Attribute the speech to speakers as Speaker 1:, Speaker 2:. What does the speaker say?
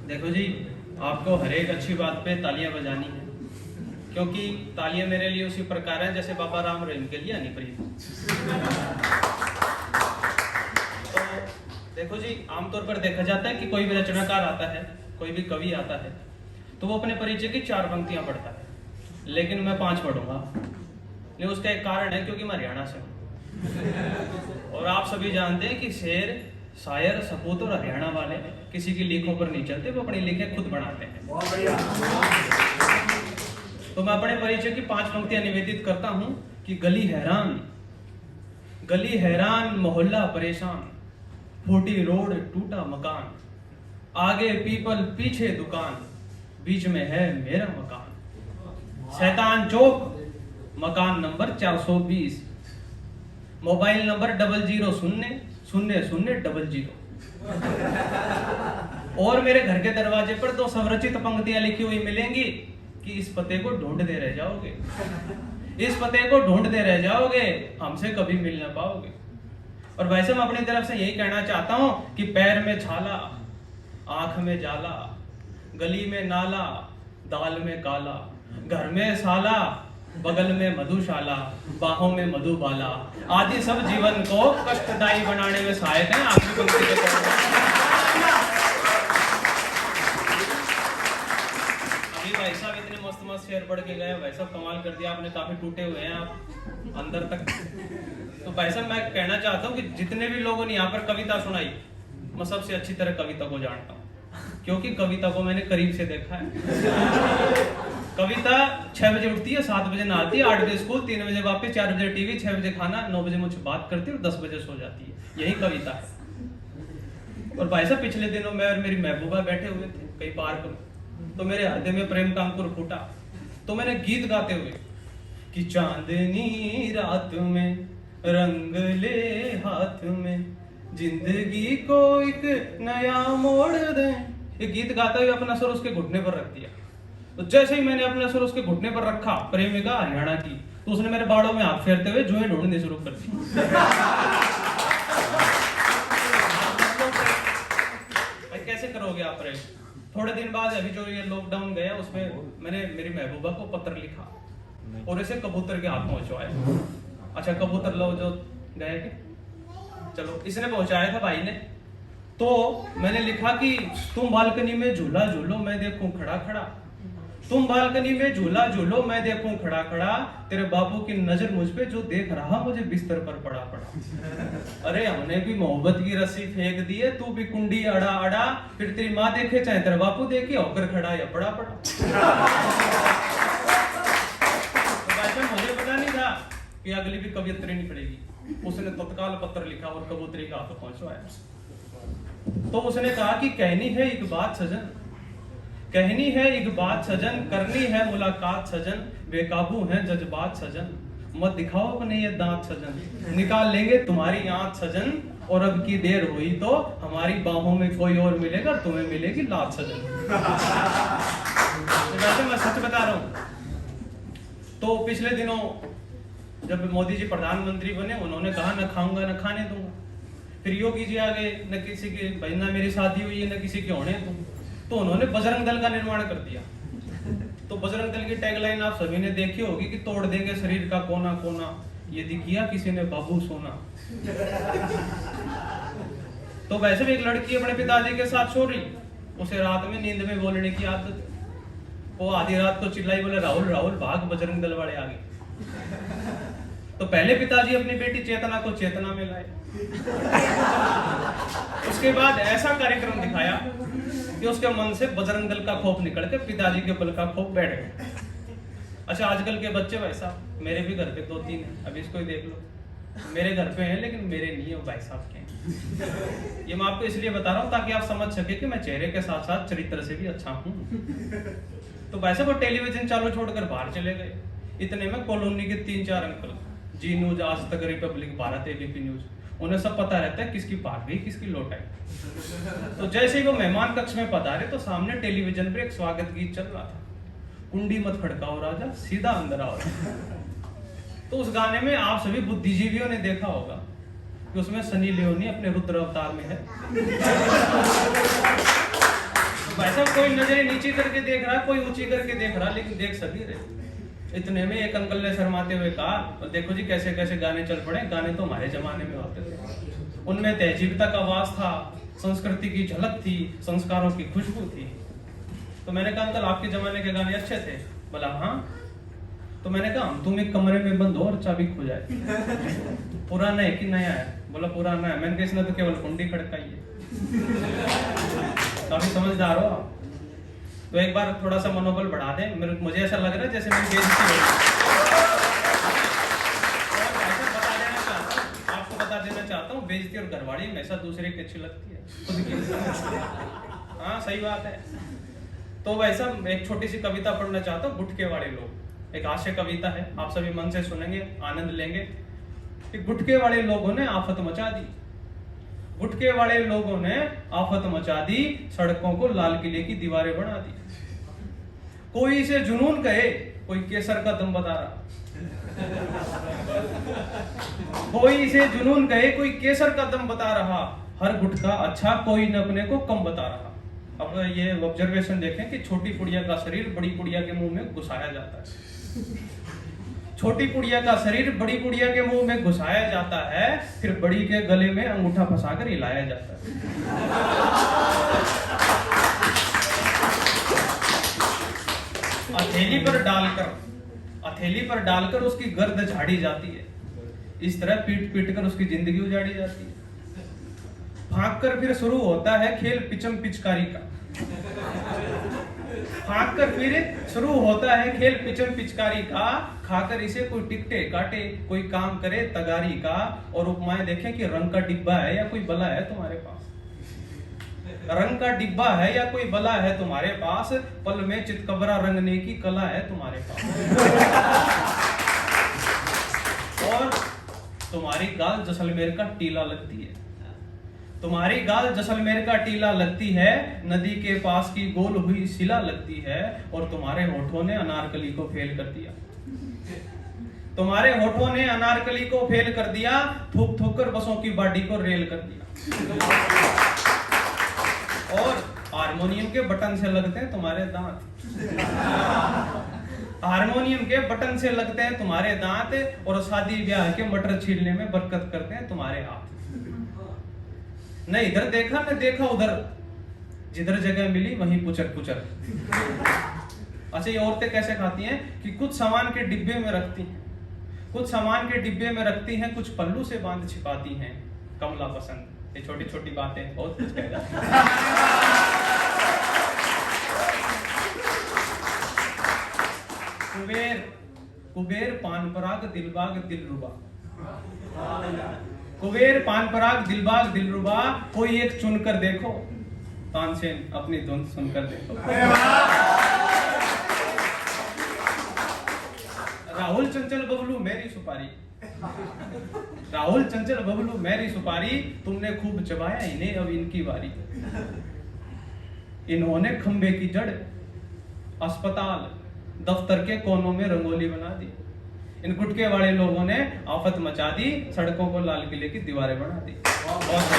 Speaker 1: देखो जी, आपको हर एक अच्छी बात पे तालियां बजानी है, क्योंकि तालियां मेरे लिए उसी प्रकार है जैसे बाबा राम रहीम के लिए हनीप्रीत। तो देखो जी, आमतौर पर देखा जाता है कि कोई भी रचनाकार आता है, कोई भी कवि आता है, तो वो अपने परिचय की 4 पंक्तियां पढ़ता है, लेकिन मैं 5 पढ़ूंगा। लेकिन उसका एक कारण है, क्योंकि मैं हरियाणा से हूँ और आप सभी जानते हैं कि शेर, शायर, सपूत और हरियाणा वाले किसी की लीखों पर नहीं चलते, वो अपनी लिखें खुद बनाते हैं। तो मैं अपने परिचय की 5 पंक्तियां निवेदित करता हूं कि गली हैरान मोहल्ला परेशान, फूटी रोड टूटा मकान, आगे पीपल पीछे दुकान, बीच में है मेरा मकान, शैतान चौक मकान नंबर 420, मोबाइल नंबर 00000000। और मेरे घर के दरवाजे पर 2 संरचित पंक्तियां लिखी हुई मिलेंगी कि इस पते को ढूंढते रह जाओगे, इस पते को ढूंढते रह जाओगे, हमसे कभी मिल ना पाओगे। और वैसे मैं अपनी तरफ से यही कहना चाहता हूं कि पैर में छाला, आंख में जाला, गली में नाला, दाल में काला, घर में साला, बगल में मधुशाला, बाहों में मधुबाला, आदि सब जीवन को कष्टदायी बनाने में सहायक है। आखिरी पंक्ति के अभी भाई साहब इतने मस्त मस्त शेर पढ़ के गए, भाई साहब कमाल कर दिया आपने, काफी टूटे हुए हैं आप अंदर तक। तो भाई साहब मैं कहना चाहता हूँ कि जितने भी लोगों ने यहाँ पर कविता सुनाई, मैं सबसे अच्छी तरह कविता को जानता हूँ, क्योंकि कविता को मैंने करीब से देखा है। कविता 6 बजे उठती है, 7 बजे नहाती है, 8 बजे स्कूल, 3 बजे वापस, 4 बजे टीवी, 6 बजे खाना, 9 बजे मुझसे बात करती है और 10 बजे सो जाती है। यही कविता है। और भाई साहब पिछले दिनों मैं और मेरी महबूबा बैठे हुए थे कहीं पार्क में, तो मेरे हृदय में प्रेम का अंकुर फूटा। तो मैंने गीत गाते हुए कि चांदनी रात में रंग ले हाथ में, जिंदगी को एक नया मोड़ दे, ये गीत गाते हुए अपना सर उसके घुटने पर रख दिया। तो जैसे ही मैंने अपना सर उसके घुटने पर रखा, प्रेमिका हरियाणा की, तो उसने मेरे बालों में हाथ फेरते हुए जुएं ढूंढने शुरू कर दी। कैसे करोगे आप प्रेम? थोड़े दिन बाद अभी जो ये लॉकडाउन गया, उसमें मैंने मेरी महबूबा को पत्र लिखा और इसे कबूतर के हाथ पहुंचवाया। अच्छा कबूतर लो जो गए के, चलो इसने पहुंचाया था भाई ने। तो मैंने लिखा कि तुम बालकनी में झूला झूलो मैं देखूं खड़ा खड़ा, तुम बालकनी में झूला झूलो मैं देखूं खड़ा खड़ा, तेरे बाबू की नजर मुझ पे जो देख रहा मुझे बिस्तर पर पड़ा पड़ा। अरे हमने भी मोहब्बत की रस्सी फेंक दी है, तू भी कुंडी अड़ा अड़ा, फिर तेरी माँ देखे चाहे तेरा बापू देखे, होकर खड़ा या पड़ा पड़ा। तो मुझे पता नहीं था कि अगली भी कवियत्री नहीं पड़ेगी। उसने तत्काल पत्र लिखा और कबूतरी का हाथ पहुंचवाया। तो उसने कहा कि कहनी है एक बात सजन, कहनी है एक बात सजन, करनी है मुलाकात सजन, बेकाबू है जज्बात सजन, मत दिखाओ अपने ये दांत सजन, निकाल लेंगे तुम्हारी आंख सजन, और अब की देर हुई तो हमारी बाहों में कोई और मिलेगा, तुम्हें मिलेगी लात सजन। वैसे मैं सच बता रहा हूं, तो पिछले दिनों जब मोदी जी प्रधानमंत्री बने, उन्होंने कहा न खाऊंगा न खाने दूंगा। फिर योगी जी आ गए, न किसी के भाई ना मेरी शादी हुई है न किसी के होने दूं, तो उन्होंने बजरंग दल का निर्माण कर दिया। तो बजरंग दल की टैगलाइन आप सभी ने देखी होगी कि तोड़ देंगे शरीर का कोना कोना, यदि किया किसी ने बाबू सोना। तो वैसे भी एक लड़की अपने पिताजी के साथ सो रही, उसे रात में नींद में बोलने की आदत, वो आधी रात को चिल्लाई, बोले राहुल राहुल भाग, बजरंग दल वाले आ गए। तो पहले पिताजी अपनी बेटी चेतना को चेतना में लाए, उसके बाद ऐसा कार्यक्रम दिखाया कि उसके मन से बजरंग दल का खौफ निकल के पिताजी के बल का खौफ बैठ गया। अच्छा आजकल के बच्चे भाई साहब, मेरे भी घर पे 2-3 हैं, अभी इसको ही देख लो, मेरे घर पे हैं लेकिन मेरे नहीं है, भाई साहब के हैं। ये मैं आपको इसलिए बता रहा हूँ ताकि आप समझ सके कि मैं चेहरे के साथ साथ चरित्र से भी अच्छा हूँ। तो वैसे वो टेलीविजन चालू छोड़कर बाहर चले गए। इतने में कॉलोनी के 3-4 अंकल, जी न्यूज, आज तक, रिपब्लिक, भारत, एबीपी न्यूज, उन्हें सब पता रहता है किसकी भाग गई किसकी लौट आई। तो जैसे ही वो मेहमान कक्ष में पधारे तो सामने टेलीविजन पे एक स्वागत गीत चल रहा था, कुंडी मत खड़काओ राजा सीधा अंदर आओ। तो तो उस गाने में आप सभी बुद्धिजीवियों ने देखा होगा कि उसमें सनी लियोनी अपने रुद्र अवतार में है। तो वैसा कोई नजरें नीचे करके देख रहा, कोई ऊंची करके देख रहा, लेकिन देख सभी रहे। इतने में एक अंकल ने शर्माते हुए कहा, और देखो जी कैसे कैसे गाने चल पड़े, गाने तो हमारे जमाने में होते थे, उनमें तहजीबता का वास था, संस्कृति की झलक थी, संस्कारों की खुशबू थी। तो मैंने कहा अंकल आपके जमाने के गाने अच्छे थे? बोला हाँ। तो मैंने कहा तुम एक कमरे में बंद हो और चाबी खो जाए, पुराना है कि नया है? बोला पुराना है। मैंने कहा इसने तो केवल कुंडी खड़काई है। काफी समझदार हो आप। तो एक बार थोड़ा सा मनोबल बढ़ा दें, मुझे ऐसा लग रहा है जैसे मेरी बेइज्जती हो रही है। आपको बता देना चाहता हूँ, बेइज्जती और घरवाड़ी हमेशा दूसरे की अच्छी लगती है, खुद की। हाँ सही बात है। तो वैसा एक छोटी सी कविता पढ़ना चाहता हूँ, गुटके वाले लोग। एक हास्य कविता है, आप सभी मन से सुनेंगे, आनंद लेंगे। कि गुटके वाले लोगों ने आफत मचा दी, गुटके वाले लोगों ने आफत मचा दी, सड़कों को लाल किले की दीवारें बना दी। कोई इसे जुनून कहे, कोई केसर का दम बता रहा, कोई इसे जुनून कहे, कोई केसर का दम बता रहा, हर गुटका अच्छा, कोई न अपने को कम बता रहा। अब ये ऑब्जर्वेशन देखें कि छोटी पुड़िया का शरीर बड़ी पुड़िया के मुंह में घुसाया जाता है, छोटी पुड़िया का शरीर बड़ी पुड़िया के मुंह में घुसाया जाता है, फिर बड़ी के गले में अंगूठा फंसाकर हिलाया जाता है। हथेली पर डालकर उसकी गर्द झाड़ी जाती है, इस तरह पीट पीट कर उसकी जिंदगी उजाड़ी जाती है। भागकर फिर शुरू होता है खेल पिचम पिचकारी का, भागकर फिर शुरू होता है खेल पिचम पिचकारी का, खाकर इसे कोई टिकटे काटे, कोई काम करे तगारी का। और उपमाएं देखें कि रंग का डिब्बा है या कोई बला है तुम्हारे पास, रंग का डिब्बा है या कोई बला है तुम्हारे पास, पल में चितकबरा रंगने की कला है तुम्हारे पास। और तुम्हारी गाल जैसलमेर का टीला लगती है, तुम्हारी गाल जैसलमेर का टीला लगती है, नदी के पास की गोल हुई शिला लगती है। और तुम्हारे होठों ने अनारकली को फेल कर दिया, तुम्हारे होठों ने अनारकली को फेल कर दिया, थूक थूक कर बसों की बाडी को रेल कर दिया। और हारमोनियम के बटन से लगते हैं तुम्हारे दांत, हारमोनियम के बटन से लगते हैं तुम्हारे दांत, और शादी ब्याह के मटर छीलने में बरकत करते हैं तुम्हारे हाथ। न इधर देखा न देखा उधर, जिधर जगह मिली वहीं पुचर पुचर। अच्छा ये औरतें कैसे खाती हैं कि कुछ सामान के डिब्बे में रखती हैं, कुछ सामान के डिब्बे में रखती हैं, कुछ पल्लू से बांध छिपाती हैं, कमला पसंद। ये छोटी छोटी बातें बहुत कुछ कह जाती हैं। कुबेर कुबेर पान पराग दिलबाग दिलरुबा, कुबेर पान पराग दिलबाग दिलरुबा, कोई एक चुनकर देखो, तानसेन अपनी धुन सुनकर देखो। राहुल चंचल बबलू मेरी सुपारी, राहुल चंचल बबलू मेरी सुपारी, तुमने खूब चबाया इन्हें अब इनकी बारी। इन्होंने खंबे की जड़, अस्पताल, दफ्तर के कोनों में रंगोली बना दी। इन गुटके वाले लोगों ने आफत मचा दी, सड़कों को लाल किले की दीवारें बना दी। बहुत